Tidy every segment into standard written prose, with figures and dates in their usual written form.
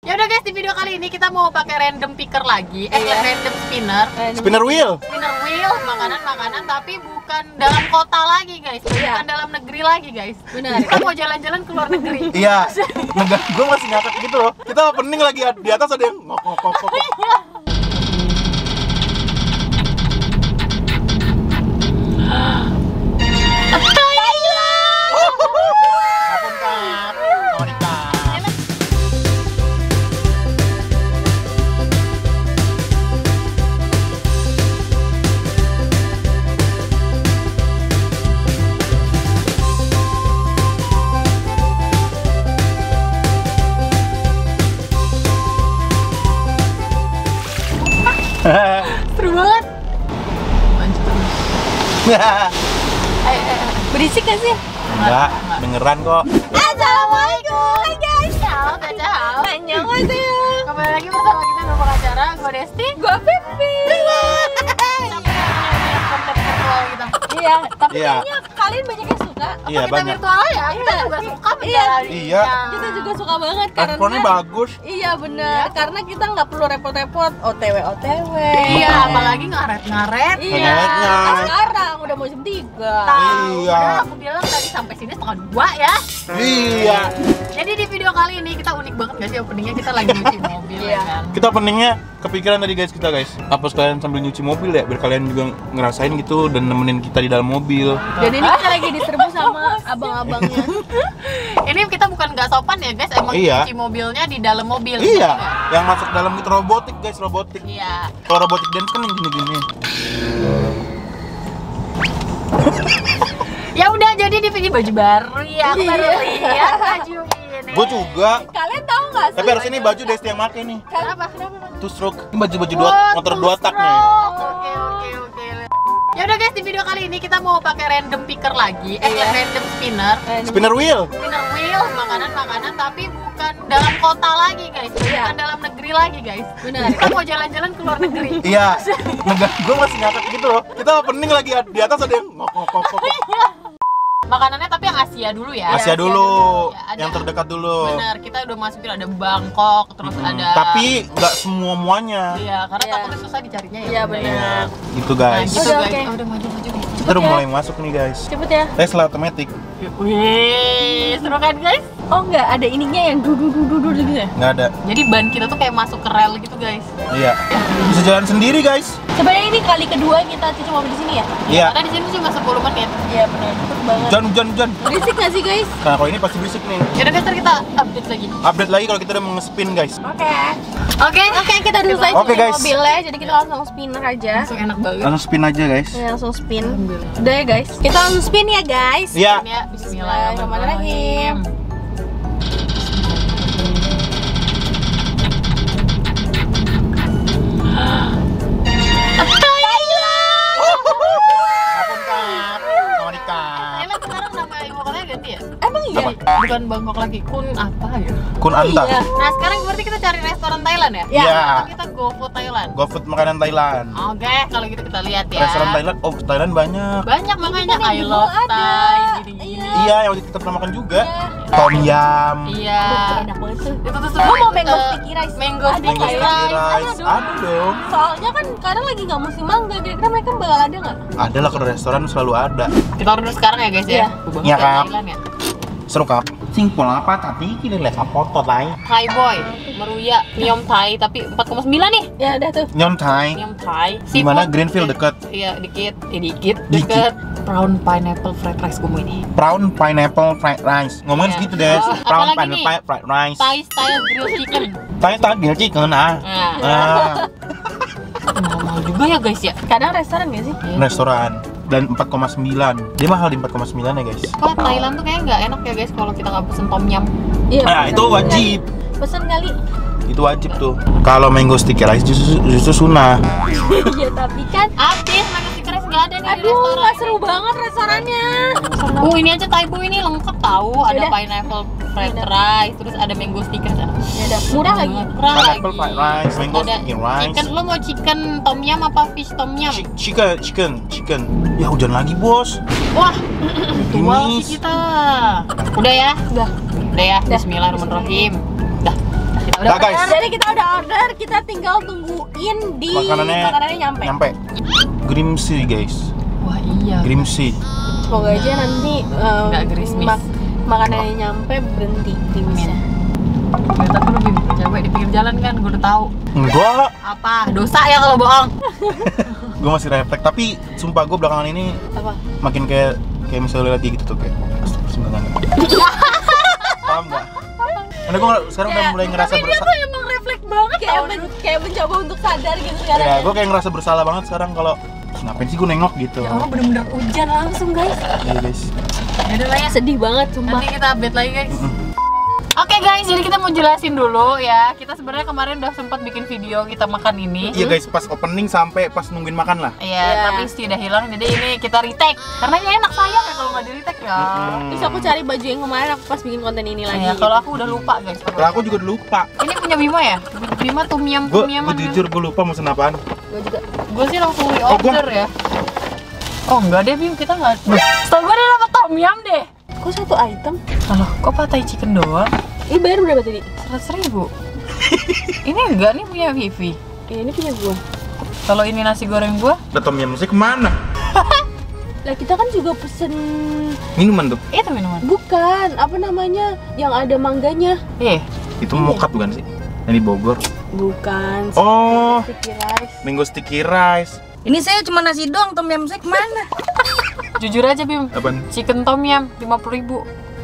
Ya udah guys, di video kali ini kita mau pakai random picker lagi, random spinner. Spinner wheel. Spinner wheel, makanan-makanan tapi bukan dalam kota lagi guys, bukan dalam negeri lagi guys. Benar. Kita mau jalan-jalan ke luar negeri. Iya. Gue masih ngakak gitu loh. Kita opening lagi di atas ada yang ngok. Seru banget. Berisik gak sih? Enggak, beneran kok. Assalamualaikum. Hai guys. Ciao, ciao. Annyeonghaseyo. Kembali lagi bersama kita di pengacara, gue Desti. Gue Pipi. Konten virtual kita. Iya, tapi Iya. kayaknya kalian banyak yang suka. Iya, Kita banyak. virtual ya, kita juga suka menjalani. Iya. Kita juga suka banget Responnya karena bagus. iya bener, karena kita nggak perlu repot-repot OTW. Iya, apalagi ngaret-ngaret. Iya, Ngaretnya. kan sekarang udah mau jam 3. Iya. Padahal aku bilang tadi sampai sini setengah 2 ya. Iya. Jadi di video kali ini kita unik banget gak sih openingnya, kita lagi nyuci mobil ya kan. Kita openingnya kepikiran tadi guys, apa sekalian sambil nyuci mobil ya, biar kalian juga ngerasain gitu dan nemenin kita di dalam mobil. Dan ini kita lagi diserbu sama abang-abangnya. Ini kita bukan nggak sopan ya guys, emang Iya. cuci mobilnya di dalam mobil. Iya, gitu yang masuk dalam itu robotik guys, robotik. kan? Iya. Kalau robotik dance kan yang gini-gini. Ya udah, jadi di video baju baru ya, aku baru Iya. lihat baju ini. Gue juga. Kalian tahu nggak sih? Tapi harus ini baju Desti yang make nih. Kenapa? Two stroke. Ini baju-baju motor dua tak nih. Oke. Ya udah guys, di video kali ini kita mau pakai random picker lagi, random spinner. Spinner wheel. Spinner wheel, makanan-makanan tapi bukan dalam kota lagi guys, bukan dalam negeri lagi guys. Benar. Kita mau jalan-jalan ke luar negeri. Iya. Gue masih ngakak gitu loh. Kita opening lagi di atas ada yang ngok. Makanannya tapi yang Asia dulu ya. Asia dulu, Ya, ada. yang terdekat dulu. Benar, kita udah masukin ada Bangkok, terus ada. Tapi nggak semuanya. Iya, karena Iya. takutnya susah dicarinya ya. Iya, Bunda, benar. ya. Gitu Nah, guys. gitu Udah, guys. oke. Oh, udah maju deh. Kita udah mulai masuk nih guys. Cepet ya. Tesla automatic. Wih, seru kan guys? Oh enggak, ada ininya yang dudu gitu ya? Nggak ada. Jadi ban kita tuh kayak masuk ke rel gitu guys. Iya. Bisa jalan sendiri guys. Sebenarnya ini kali kedua kita cuci mobil di sini ya? Iya. Karena di sini cuma 10 menit. Iya benar, cepet banget. Hujan. Berisik nggak sih guys? Nah kalau ini pasti berisik nih. Ya udah guys, ntar kita update lagi. Update lagi kalau kita udah mau nge-spin guys. Oke, kita dulu saja Oke, cuci guys. mobilnya, jadi kita langsung spinner aja. Langsung enak banget. Langsung spin aja guys. Ya, langsung spin. Udah ya guys, kita langsung spin ya guys. Iya. Ya, bismillahirrahmanirrahim. Thailand sekarang nama ibu kotanya ganti ya? Emang iya? Bukan Bangkok lagi, Kun apa ya? Kun Anta. Iya. Nah sekarang berarti kita cari restoran Thailand ya? Iya. Atau kita go food Thailand? GoFood makanan Thailand. Oke, kalau gitu kita lihat ya. Restoran Thailand. Oh Thailand banyak. Banyak makanya Kan yang I di love mall ada. Thai gini-gini. Iya, yang waktu kita pernah makan juga. Tom yum. Iya. Enak banget tuh. Itu tuh Gua mau mango sticky rice. Mango Ada sticky nggak ya? rice. rice. Ada dong. Soalnya kan kadang lagi nggak musim mangga, kira-kira mereka bakal ada nggak? Ada lah, kalau restoran selalu ada. Kita order sekarang ya guys ya. Iya. Iya, Kak. Thailand ya. Seru kap. Simpel apa tapi kita lihat foto Thai. Thai boy, meruya, Niom Thai tapi 4,9 nih. Ya udah tuh. Nyon Thai. Niom Thai. Di mana Seafood. Greenfield deket. Iya, dikit. Deket. Brown pineapple fried rice gue ini. Brown pineapple fried rice. Ngomongin Iya. segitu deh. Oh, Brown apalagi nih? pineapple fried rice. Thai style grilled chicken. Thai grill chicken ah. Nah, Ah, mahal juga ya guys ya. Kadang restoran nggak sih? restoran dan 4,9. Dia mahal di 4,9 ya guys. Kalau Thailand tuh kayaknya nggak enak ya guys kalau kita nggak pesen tom yum. Iya. Nah, pesen itu kali. wajib. Pesen kali. Itu wajib tuh. Kalau mango sticky rice justru sunnah. Iya tapi kan. Habis mango sticky rice nggak ada nih di Aduh, restoran. nggak seru banget restorannya. Ini aja Thai boy ini lengkap tahu. Ada Yaudah. pineapple fried rice, terus ada mango sticky rice. Ya udah, murah lagi. Murah Pineapple lagi. fried rice, mango Ada sticky rice. Chicken, lo mau chicken tom yum apa fish tom yum? Chicken. Ya hujan lagi bos. Wah, tua Ini. sih kita. Udah ya? Udah. Udah ya? Bismillahirrahmanirrahim. Udah. Udah Nah, guys. kan? Jadi kita udah order, kita tinggal tungguin di Makanannya nyampe. Grimsy guys. Wah iya. Grimsy. Semoga aja nanti Nggak gerimis. makanannya nyampe berhenti gerimisnya. Ya, tapi lu cewek di pinggir jalan kan, gue udah tahu. Enggak. Apa? Dosa ya kalau bohong. Gue masih refleks, tapi sumpah gue belakangan ini Apa? makin kayak misalnya lagi gitu tuh kayak astagfirullah. Paham nggak? Karena gue sekarang udah mulai ngerasa Tapi dia bersalah. tuh emang refleks banget kayak mencoba untuk sadar gitu sekarang. Ya, gue kayak ngerasa bersalah banget sekarang kalau ngapain sih gue nengok gitu. Ya Allah, bener-bener hujan langsung guys. Iya guys. Ya udah lah ya. Sedih banget sumpah. Nanti kita update lagi guys. Oke guys, jadi kita mau jelasin dulu ya. Kita sebenarnya kemarin udah sempat bikin video kita makan ini. Iya guys, pas opening sampai pas nungguin makan lah. Iya, Iya. tapi Isti udah hilang, jadi ini kita retake. Karena ini enak sayang ya kalau nggak di retake ya. Terus aku cari baju yang kemarin aku pas bikin konten ini lagi. Iya, kalau aku udah lupa guys. Kalau aku juga udah lupa. Ini punya Bima ya? Bima tom yum Gue Gue jujur gue lupa mau pesen apaan. Gue juga. sih langsung reorder ya. Oh enggak deh Bim, kita nggak. Setahu gue udah dapet tom yum deh. Kok satu item? Loh, kok patah chicken doang? Ini bayar berapa tadi? 100.000. Ini enggak nih punya Vivi. Ini punya gua. Kalau ini nasi goreng gua, Udah tom yum sih kemana? Lah kita kan juga pesen Minuman tuh. itu minuman. bukan apa namanya yang ada mangganya. Itu mokat bukan sih? Yang di Bogor. Bukan. Oh, Sticky rice. mango sticky rice. Ini saya cuma nasi doang, tom yum saya kemana? Jujur aja Bim, Apaan? chicken tom yum 50.000.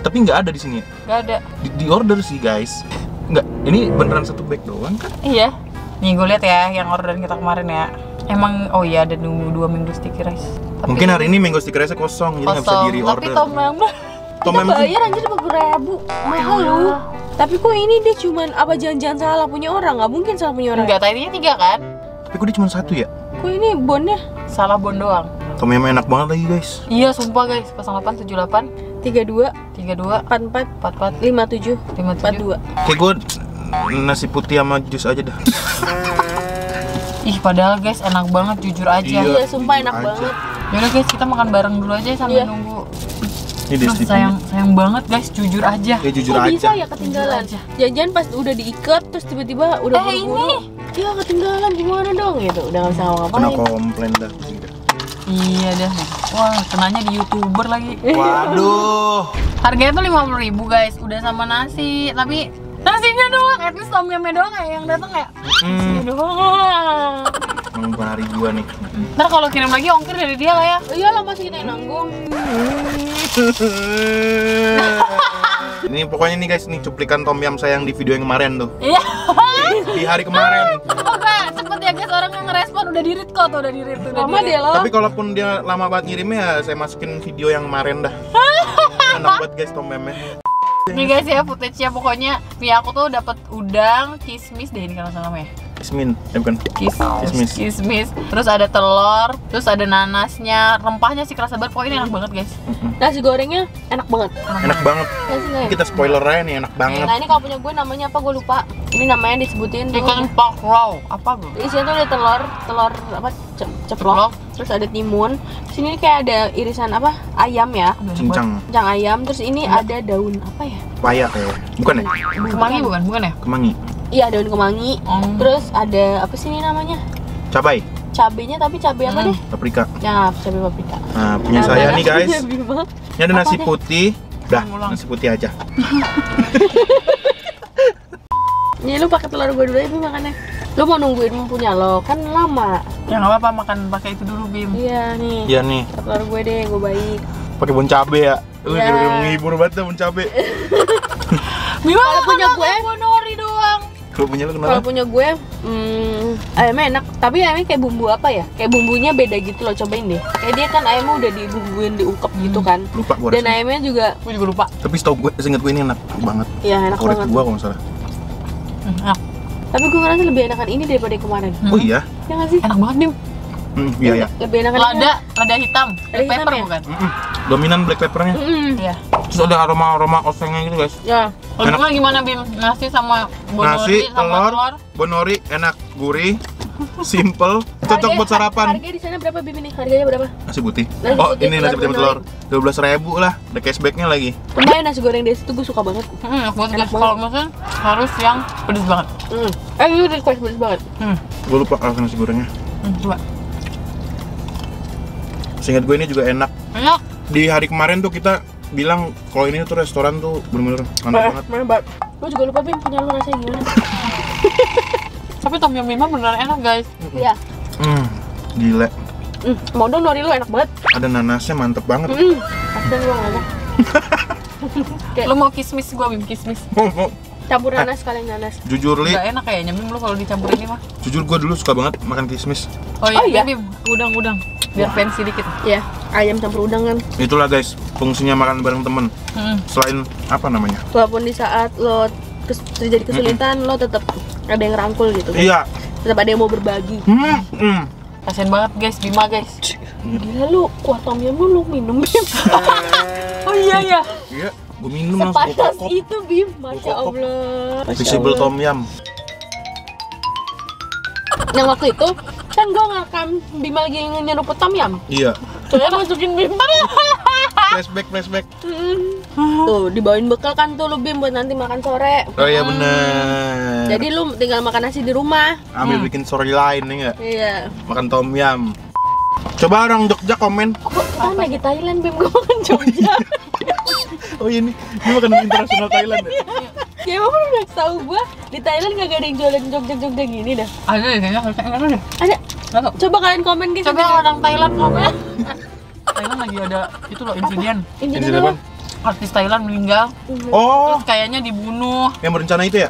Tapi nggak ada di sini. Gak ada. Di order sih guys. Nggak, ini beneran satu bag doang kan? Iya. Nih gue lihat ya yang orderan kita kemarin ya. Emang oh iya ada 2 minggu sticky rice. Tapi Mungkin hari ini mango sticky rice kosong, jadi nggak bisa kosong. di Tapi order. tom yum Tom Kita yum sih. bayar anjir 50.000. Mahal iya. lu. Tapi kok ini dia cuman apa jangan-jangan salah punya orang? Nggak mungkin salah punya orang. enggak, tadinya 3 kan? Tapi kok dia cuma satu ya? Kok ini bonnya Salah bon doang. Tom yum enak banget lagi guys. Iya sumpah guys, 0878 32 32 44 44 57 57. 42. Kayak gue nasi putih sama jus aja dah. Ih padahal guys enak banget jujur aja. Iya, sumpah enak aja. banget. Yaudah guys kita makan bareng dulu aja sambil Iya. nunggu. Ini deh Duh, sayang banget guys jujur aja. Ya jujur Kok bisa aja. ya ketinggalan? Jujur aja. Jangan pas udah diikat terus tiba-tiba udah buru-buru. Iya ketinggalan gimana dong gitu. Udah nggak bisa Kena ngapa-ngapain. komplain dah. Iya dah. Wah kenanya di YouTuber lagi. Waduh. Harganya tuh 50.000 guys, udah sama nasi, tapi nasinya doang, at least tom yumnya doang ya yang datang ya. Nasinya doang. Emang bukan hari gua nih. Ntar kalau kirim lagi ongkir dari dia lah ya. Iya lah masih kita yang nanggung. Ini pokoknya nih guys, nih cuplikan tom yum saya yang di video yang kemarin tuh. Iya. Di hari kemarin. Oh enggak, sempet ya guys orang yang ngerespon udah di-read kok tuh, udah di-read tuh. Lama deh lo. Tapi kalaupun dia lama banget ngirimnya ya saya masukin video yang kemarin dah. Enak banget guys tom yumnya. Nih guys ya footage-nya pokoknya Mia aku tuh dapat udang, kismis deh ini kalau salah namanya. Kismin, bukan. Kismis. Kismis. Terus ada telur, terus ada nanasnya, rempahnya sih kerasa banget. Pokoknya ini enak banget guys. Nasi gorengnya enak banget. Enak banget. Nasi goreng. Kita spoiler aja nih, enak banget. Nah ini kalau punya gue namanya apa gue lupa. Ini namanya disebutin tuh. Chicken pork roll, apa bro? Isinya tuh ada telur apa ceplok. Terus ada timun. Sini kayak ada irisan apa ayam ya. Cincang, Cincang ayam. Terus ini ada daun apa ya? paya kayak. Bukan ya? Kemangi bukan ya? Kemangi. Iya daun kemangi. Terus ada apa sih ini namanya? Cabai, Cabenya tapi cabai apa deh? paprika. Ya cabai paprika. Nah, punya saya nih guys. Bima. Ini ada nasi Apa deh? putih. Dah, Ulang. nasi putih aja. Nih lu pakai telur gue dulu ya Bim makannya. Lu mau nungguin punya lo kan lama. Ya nggak apa-apa makan pakai itu dulu Bim. Iya nih. Iya nih, Telur gue deh gue baik. pakai bon cabe ya. Iya. Udah menghibur banget dah bon cabe. Bima Kalau punya gue nori doang. Kalau punya lu Kalau kenapa? punya gue, ayamnya enak. Tapi ayamnya kayak bumbu apa ya? Kayak bumbunya beda gitu loh, cobain deh. Kayak dia kan ayamnya udah dibumbuin, diungkep gitu kan. Lupa gua Dan rasanya. ayamnya juga, Gue juga lupa. Tapi setahu gue, seingat gue ini enak banget. ya enak Korek banget. gua kalau nggak salah. Enak. Tapi gue ngerasa lebih enakan ini daripada yang kemarin. Oh iya? Ya nggak sih? Enak banget Bim. Iya ya. Lebih enakan ini. Lada hitam, Lada black hitam pepper ya? bukan? Dominan black peppernya. Iya. Terus ada aroma osengnya gitu guys. Ya. Kalau gimana Bim? Nasi sama bonori Nasi, sama telur, bonori, enak, gurih, simple. Itu Cocok buat sarapan. Harga di sana berapa Bim ini? Harganya berapa? Nasi putih. Nasi Oh, putih, ini nasi putih sama telur. 12.000 lah. Ada cashbacknya lagi. Lumayan nasi goreng desi tuh gue suka banget. Buat guys, kalau makan harus yang pedes banget. Ini request pedes banget. Gue lupa rasa nasi gorengnya. Coba. Seingat gue ini juga enak. Enak. Di hari kemarin tuh kita bilang kalau ini tuh restoran tuh bener-bener enak banget. Mana banget. Gue juga lupa Bim punya lu rasanya gimana. Tapi tom yum Bima beneran enak guys. Iya. Gila. Mau dong nori lu enak banget. Ada nanasnya mantep banget. Asal lu ngomong. Kayak Lu mau kismis gua Bim, kismis. Oh. campur nanas sekalian nanas. Jujur Li, Gak enak kayaknya Bim lu kalau dicampurin ini mah. jujur gue dulu suka banget makan kismis. Oh Oh iya? Bim, udang-udang. Biar fancy dikit. Iya, ayam campur udang kan. Itulah guys, fungsinya makan bareng temen. Selain apa namanya? Walaupun di saat lo terjadi kesulitan, lo tetap ada yang rangkul gitu kan. Iya. Tetap ada yang mau berbagi. Kasian banget guys, Bima guys. Gila lu, kuah tom yum lu minum Bim. Oh iya ya. Iya, gue minum langsung Sepanas kokop. itu Bim, Masya Kokop. Allah. Masya Visible Allah. tom yum. Yang waktu itu kan gue ngerekam Bima lagi nyeruput tom yum. Iya. Soalnya masukin Bim. Flashback. Tuh, dibawain bekal kan tuh lu Bim buat nanti makan sore. Oh iya bener. Jadi lu tinggal makan nasi di rumah. Ambil bikin storyline nih nggak? Iya. Makan tom yum. Coba orang Jogja komen. Kok kan lagi Thailand Bim, gue makan Jogja. Oh iya nih, ini makanan internasional Thailand ya? Ya emang lu udah tahu gua di Thailand gak ada yang jualan Jogja-Jogja gini dah. Ada deh kayaknya, harusnya ada deh. Ada. Nggak tau. Coba kalian komen guys. Coba orang Thailand komen. Thailand lagi ada itu loh insiden. Ini Ini dulu. apaan? Artis Thailand meninggal, Oh, terus kayaknya dibunuh. yang berencana itu ya?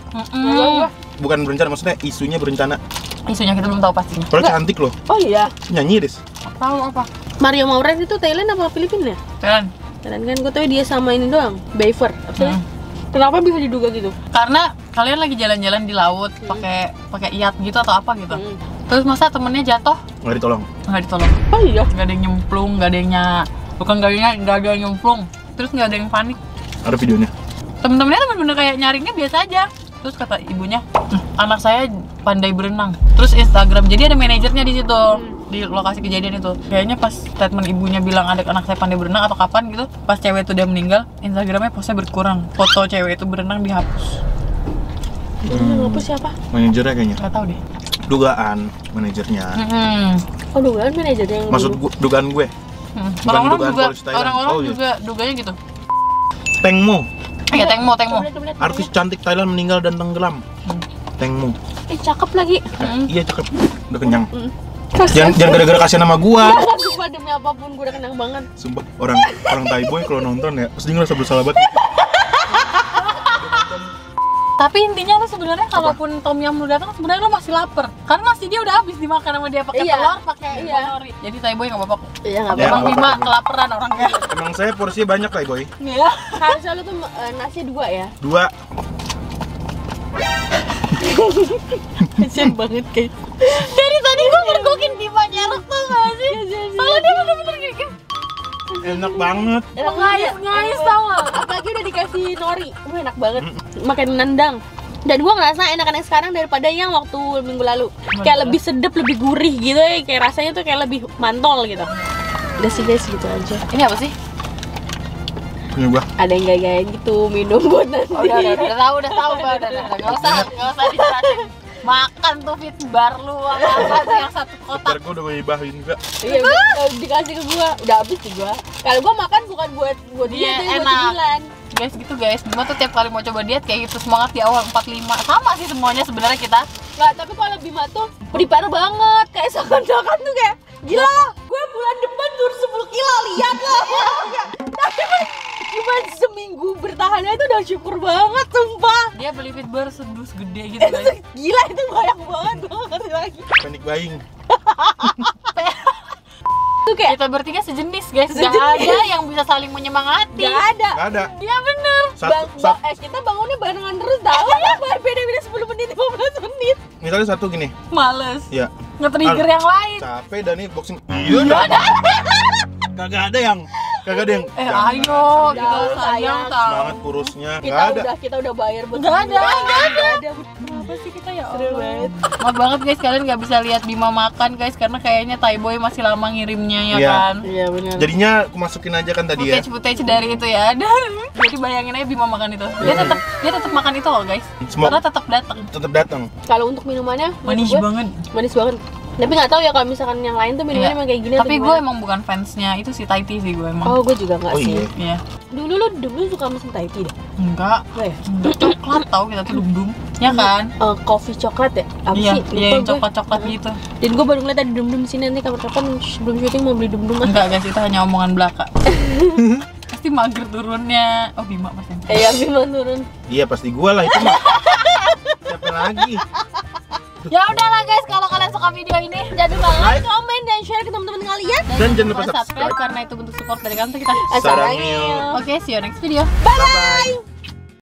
Bukan berencana, maksudnya isunya berencana. Isunya kita belum tahu pastinya. Padahal cantik loh, Oh iya. nyanyi Des. Tahu apa? Mario Maureen itu Thailand apa Filipina ya? Thailand. Thailand kan gua tahu dia sama ini doang, Beaver. Apa sih? Kenapa bisa diduga gitu? Karena kalian lagi jalan-jalan di laut pakai yacht gitu atau apa gitu. Terus masa temennya jatuh Nggak ditolong. nggak ditolong, Oh iya. nggak ada yang nyemplung, nggak ada yang nggak ada yang nyemplung, terus nggak ada yang panik. Ada videonya. Temen-temennya bener-bener kayak nyaringnya biasa aja. Terus kata ibunya, anak saya pandai berenang. Terus Instagram, jadi ada manajernya di situ di lokasi kejadian itu. Kayaknya pas statement ibunya bilang ada anak saya pandai berenang atau kapan gitu, pas cewek itu udah meninggal, Instagramnya postnya berkurang. Foto cewek itu berenang dihapus. Jadi ngapus siapa? Manajernya kayaknya. Gak tahu deh. Dugaan manajernya. Oh dugaan manajernya yang Maksud dugaan gue. Orang-orang dugaan juga, polisi Thailand. orang-orang Oh, iya. juga duganya gitu. Tengmo, Iya, Tengmo. Lihat, artis cantik Thailand meninggal dan tenggelam. Tengmo. cakep lagi. Iya cakep. Udah kenyang. Kasian. Jangan gara-gara kasihan sama gua. Sumpah demi apapun gue udah kenyang banget. Sumpah orang Thaiboy kalau nonton ya pasti ngerasa bersalah banget. Tapi intinya lo sebenarnya kalaupun tom yum lu datang sebenarnya lo masih lapar. Karena nasi dia udah habis dimakan sama dia pakai Iya. telur, pakai Iya. nori. Jadi Thaiboy enggak apa-apa. Iya nggak Ya, apa-apa. Bang nggak Bima apa-apa. kelaparan orangnya. Emang saya porsinya banyak Thaiboy. Iya. Harusnya lu tuh nasi 2 ya. 2. Kasian banget guys. Dari tadi gue mergokin Bima nyerok tuh gak sih? Soalnya dia bener-bener gini. Enak banget. Ngais tau gak? Apalagi udah dikasih nori. Enak banget. Makan nendang. Dan gua ngerasa enakan yang sekarang daripada yang waktu minggu lalu. Kayak lebih sedap, lebih gurih gitu ya. Kayak rasanya tuh kayak lebih mantol gitu. Udah sih guys gitu aja. Ini apa sih? Ini gua. Ada yang gaya-gaya gitu minum buat nanti. Udah tahu Bang. Gak usah dijelasin. Makan tuh fit bar lu apa sih yang satu kotak. Ntar gua udah ngibahin juga. Iya udah dikasih ke gua. Udah habis sih gua. Kalau gua makan bukan buat Iya, dia, tapi buat enak. cemilan. Guys gitu guys, Bima tuh tiap kali mau coba diet kayak gitu semangat di awal 45. Sama sih semuanya sebenarnya kita. Nggak, tapi kalau Bima tuh prepare banget. Kayak seakan-akan tuh kayak gila, gue bulan depan turun 10 kilo, lihat loh. Tapi cuma seminggu bertahannya itu udah syukur banget, sumpah. Dia beli fit bar sedus gede gitu guys. Gila itu banyak banget, gue nggak ngerti lagi. Panic buying. Tuh kayak Kita bertiga sejenis guys, gak Sejenis. ada yang bisa saling menyemangati. gak ada. Nggak ada. Iya bener. Kita bangunnya barengan terus tahu ya, beda-beda 10 menit, 15 menit. Misalnya satu gini. Males. Ya. Nge-trigger yang lain. Capek dan nih boxing. Iya dah. Kagak ada yang Kagak ada yang ayo kita Jauh, sayang sayang. tau. semangat kurusnya. Enggak ada. Kita udah bayar buat Nggak ada, nggak ada. Kenapa sih kita ya Seru Allah? banget. Maaf banget guys, kalian nggak bisa lihat Bima makan guys karena kayaknya Thai Boy masih lama ngirimnya ya Iya. kan. Iya benar. Jadinya aku masukin aja kan tadi ya. Footage dari itu ya. Dan jadi bayangin aja Bima makan itu. Dia tetap makan itu loh guys. Semua- Karena tetap datang. Tetap datang. Kalau untuk minumannya Manis gue, banget. Manis banget. Tapi nggak tahu ya kalau misalkan yang lain tuh minumannya Iya. emang kayak gini Tapi atau gue gimana. emang bukan fansnya itu si Thai tea sih gue emang. Oh, gue juga nggak Oh, sih. iya. Iya. Dulu suka mesin Thai tea deh. Enggak. Enggak ya? Coklat tau kita tuh dum-dum. Ya kan? Coffee coklat ya? Apa Iya, sih? iya Lupa yang gue. coklat-coklat gitu. Dan gue baru ngeliat ada dum-dum di sini, nanti kapan-kapan sebelum syuting mau beli dum-dum. Enggak guys, itu hanya omongan belaka. Pasti mager turunnya. Oh Bima pasti. Ya Bima turun. Iya pasti gua lah itu mah. Siapa lagi? Ya udahlah guys, kalau kalian suka video ini Jangan lupa like, comment, dan share ke teman-teman kalian. Dan jangan lupa subscribe. karena itu bentuk support dari kami kita. Sarangil. Oke, see you next video. Bye bye.